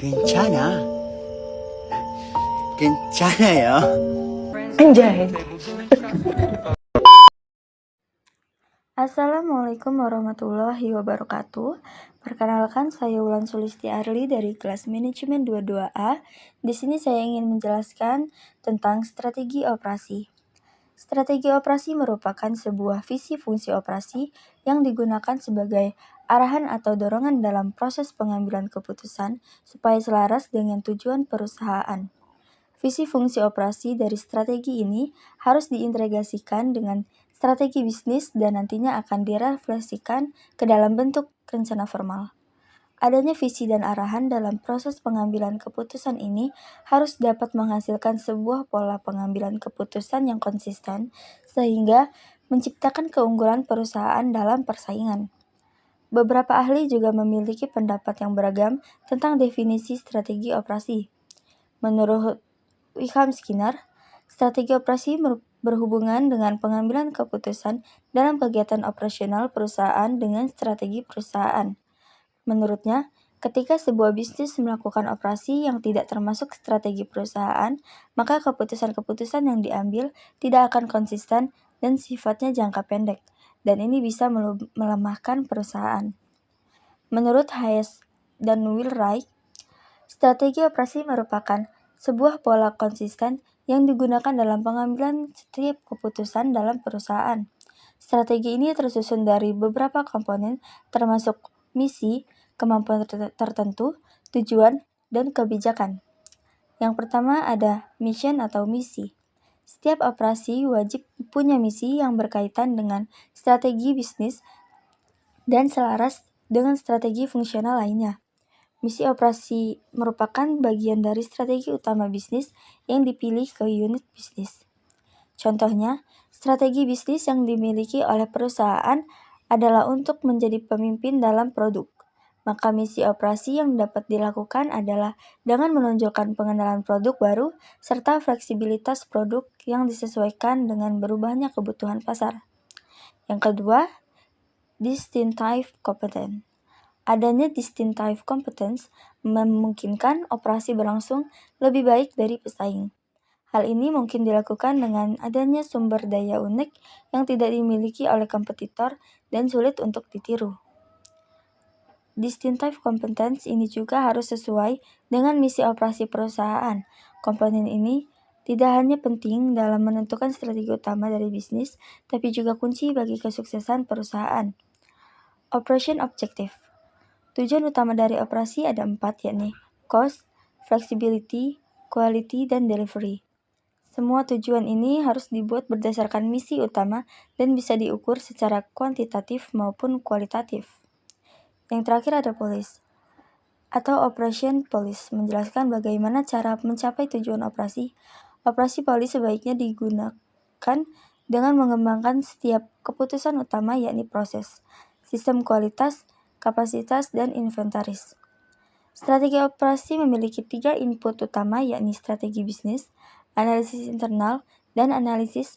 괜찮아. 괜찮아요. Anjay. Assalamualaikum warahmatullahi wabarakatuh. Perkenalkan, saya Wulan Sulisti Arli dari kelas manajemen 22A. Di sini saya ingin menjelaskan tentang strategi operasi. Strategi operasi merupakan sebuah visi fungsi operasi yang digunakan sebagai arahan atau dorongan dalam proses pengambilan keputusan supaya selaras dengan tujuan perusahaan. Visi fungsi operasi dari strategi ini harus diintegrasikan dengan strategi bisnis dan nantinya akan direfleksikan ke dalam bentuk rencana formal. Adanya visi dan arahan dalam proses pengambilan keputusan ini harus dapat menghasilkan sebuah pola pengambilan keputusan yang konsisten sehingga menciptakan keunggulan perusahaan dalam persaingan. Beberapa ahli juga memiliki pendapat yang beragam tentang definisi strategi operasi. Menurut William Skinner, strategi operasi berhubungan dengan pengambilan keputusan dalam kegiatan operasional perusahaan dengan strategi perusahaan. Menurutnya, ketika sebuah bisnis melakukan operasi yang tidak termasuk strategi perusahaan, maka keputusan-keputusan yang diambil tidak akan konsisten dan sifatnya jangka pendek, dan ini bisa melemahkan perusahaan. Menurut Hayes dan Wheelwright, strategi operasi merupakan sebuah pola konsisten yang digunakan dalam pengambilan setiap keputusan dalam perusahaan. Strategi ini tersusun dari beberapa komponen termasuk misi, kemampuan tertentu, tujuan, dan kebijakan. Yang pertama ada mission atau misi. Setiap operasi wajib punya misi yang berkaitan dengan strategi bisnis dan selaras dengan strategi fungsional lainnya. Misi operasi merupakan bagian dari strategi utama bisnis yang dipilih ke unit bisnis. Contohnya, strategi bisnis yang dimiliki oleh perusahaan adalah untuk menjadi pemimpin dalam produk. Maka misi operasi yang dapat dilakukan adalah dengan menonjolkan pengenalan produk baru serta fleksibilitas produk yang disesuaikan dengan berubahnya kebutuhan pasar. Yang kedua, distinctive competence. Adanya distinctive competence memungkinkan operasi berlangsung lebih baik dari pesaing. Hal ini mungkin dilakukan dengan adanya sumber daya unik yang tidak dimiliki oleh kompetitor dan sulit untuk ditiru. Distinctive competence ini juga harus sesuai dengan misi operasi perusahaan. Komponen ini tidak hanya penting dalam menentukan strategi utama dari bisnis, tapi juga kunci bagi kesuksesan perusahaan. Operation Objective. Tujuan utama dari operasi ada 4, yakni cost, flexibility, quality, dan delivery. Semua tujuan ini harus dibuat berdasarkan misi utama dan bisa diukur secara kuantitatif maupun kualitatif. Yang terakhir ada policy atau operation policy, menjelaskan bagaimana cara mencapai tujuan operasi. Operasi policy sebaiknya digunakan dengan mengembangkan setiap keputusan utama, yakni proses, sistem kualitas, kapasitas, dan inventaris. Strategi operasi memiliki 3 input utama, yakni strategi bisnis, analisis internal, dan analisis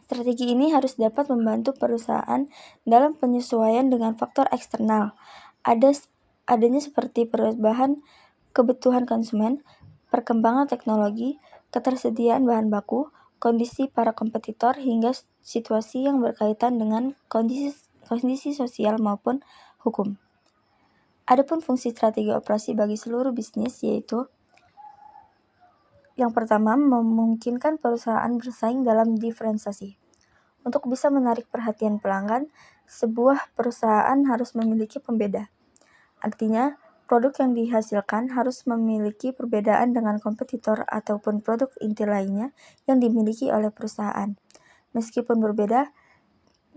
Strategi ini harus dapat membantu perusahaan dalam penyesuaian dengan faktor eksternal. Adanya seperti perubahan kebutuhan konsumen, perkembangan teknologi, ketersediaan bahan baku, kondisi para kompetitor, hingga situasi yang berkaitan dengan kondisi sosial maupun hukum. Adapun fungsi strategi operasi bagi seluruh bisnis yaitu yang pertama, memungkinkan perusahaan bersaing dalam diferensiasi. Untuk bisa menarik perhatian pelanggan, sebuah perusahaan harus memiliki pembeda. Artinya, produk yang dihasilkan harus memiliki perbedaan dengan kompetitor ataupun produk inti lainnya yang dimiliki oleh perusahaan. Meskipun berbeda,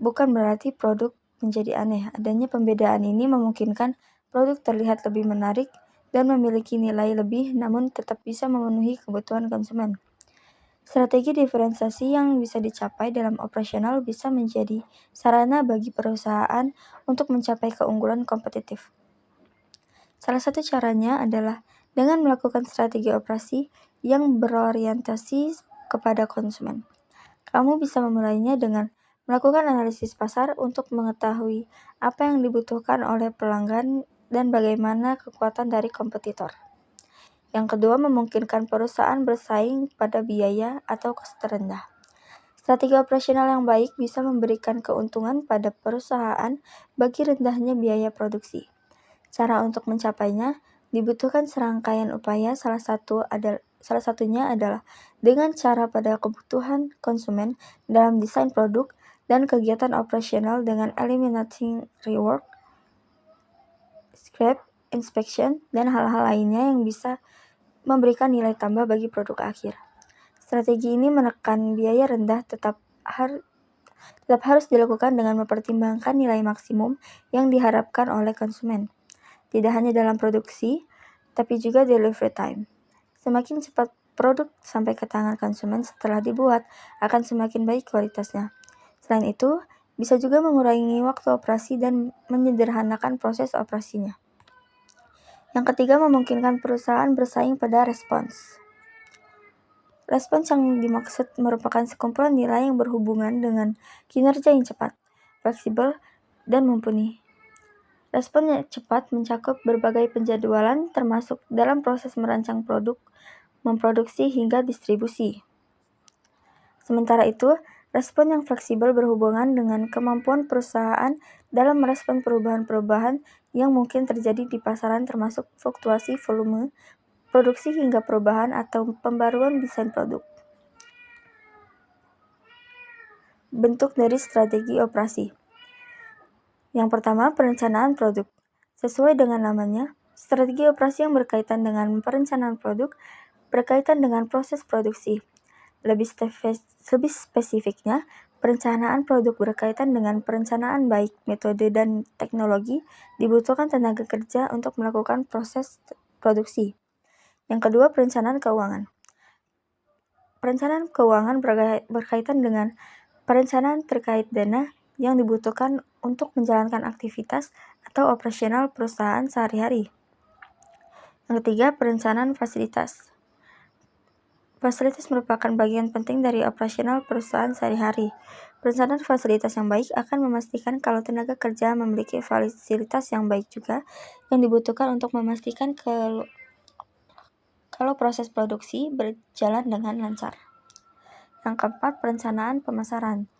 bukan berarti produk menjadi aneh. Adanya pembedaan ini memungkinkan produk terlihat lebih menarik dan memiliki nilai lebih, namun tetap bisa memenuhi kebutuhan konsumen. Strategi diferensiasi yang bisa dicapai dalam operasional bisa menjadi sarana bagi perusahaan untuk mencapai keunggulan kompetitif. Salah satu caranya adalah dengan melakukan strategi operasi yang berorientasi kepada konsumen. Kamu bisa memulainya dengan Melakukan analisis pasar untuk mengetahui apa yang dibutuhkan oleh pelanggan dan bagaimana kekuatan dari kompetitor. Yang kedua, memungkinkan perusahaan bersaing pada biaya atau cost terendah. Strategi operasional yang baik bisa memberikan keuntungan pada perusahaan bagi rendahnya biaya produksi. Cara untuk mencapainya dibutuhkan serangkaian upaya, salah satunya adalah dengan cara pada kebutuhan konsumen dalam desain produk dan kegiatan operasional dengan eliminating rework, scrap, inspection, dan hal-hal lainnya yang bisa memberikan nilai tambah bagi produk akhir. Strategi ini menekan biaya rendah tetap harus dilakukan dengan mempertimbangkan nilai maksimum yang diharapkan oleh konsumen. Tidak hanya dalam produksi, tapi juga delivery time. Semakin cepat produk sampai ke tangan konsumen setelah dibuat, akan semakin baik kualitasnya. Selain itu, bisa juga mengurangi waktu operasi dan menyederhanakan proses operasinya. Yang ketiga, memungkinkan perusahaan bersaing pada respons. Respons yang dimaksud merupakan sekumpulan nilai yang berhubungan dengan kinerja yang cepat, fleksibel, dan mumpuni. Respon yang cepat mencakup berbagai penjadwalan termasuk dalam proses merancang produk, memproduksi, hingga distribusi. Sementara itu, respon yang fleksibel berhubungan dengan kemampuan perusahaan dalam merespon perubahan-perubahan yang mungkin terjadi di pasaran termasuk fluktuasi volume produksi hingga perubahan atau pembaruan desain produk. Bentuk dari strategi operasi. Yang pertama, perencanaan produk. Sesuai dengan namanya, strategi operasi yang berkaitan dengan perencanaan produk berkaitan dengan proses produksi. Lebih spesifiknya, perencanaan produk berkaitan dengan perencanaan baik metode dan teknologi dibutuhkan tenaga kerja untuk melakukan proses produksi. Yang kedua, perencanaan keuangan. Perencanaan keuangan berkaitan dengan perencanaan terkait dana yang dibutuhkan untuk menjalankan aktivitas atau operasional perusahaan sehari-hari. Yang ketiga, perencanaan fasilitas. Fasilitas merupakan bagian penting dari operasional perusahaan sehari-hari. Perencanaan fasilitas yang baik akan memastikan kalau tenaga kerja memiliki fasilitas yang baik juga yang dibutuhkan untuk memastikan kalau proses produksi berjalan dengan lancar. Yang keempat, perencanaan pemasaran.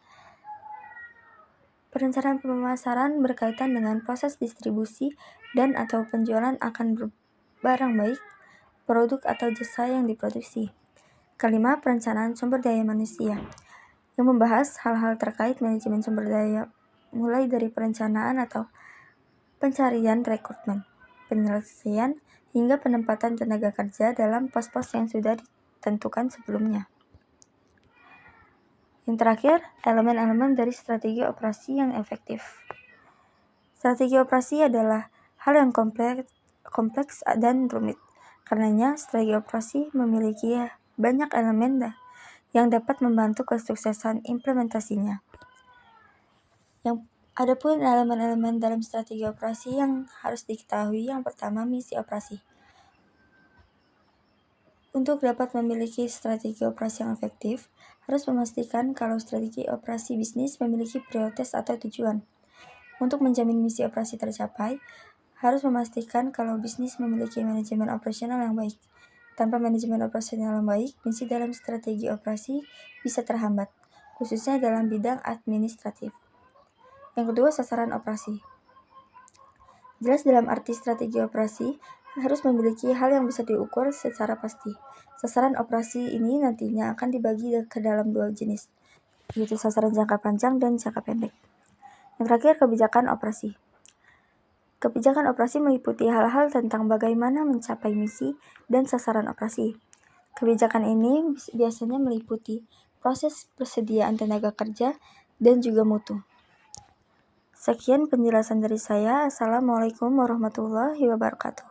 Perencanaan pemasaran berkaitan dengan proses distribusi dan atau penjualan akan barang baik, produk atau jasa yang diproduksi. Kelima, perencanaan sumber daya manusia, yang membahas hal-hal terkait manajemen sumber daya, mulai dari perencanaan atau pencarian rekrutmen, penyelesaian, hingga penempatan tenaga kerja dalam pos-pos yang sudah ditentukan sebelumnya. Yang terakhir, elemen-elemen dari strategi operasi yang efektif. Strategi operasi adalah hal yang kompleks dan rumit. Karenanya, strategi operasi memiliki banyak elemen yang dapat membantu kesuksesan implementasinya. Adapun elemen-elemen dalam strategi operasi yang harus diketahui, yang pertama, misi operasi. Untuk dapat memiliki strategi operasi yang efektif, harus memastikan kalau strategi operasi bisnis memiliki prioritas atau tujuan. Untuk menjamin misi operasi tercapai, harus memastikan kalau bisnis memiliki manajemen operasional yang baik. Tanpa manajemen operasional yang baik, misi dalam strategi operasi bisa terhambat, khususnya dalam bidang administratif. Yang kedua, sasaran operasi. Jelas dalam arti strategi operasi harus memiliki hal yang bisa diukur secara pasti. Sasaran operasi ini nantinya akan dibagi ke dalam dua jenis, yaitu sasaran jangka panjang dan jangka pendek. Yang terakhir, kebijakan operasi. Kebijakan operasi meliputi hal-hal tentang bagaimana mencapai misi dan sasaran operasi. Kebijakan ini biasanya meliputi proses persediaan tenaga kerja dan juga mutu. Sekian penjelasan dari saya. Assalamualaikum warahmatullahi wabarakatuh.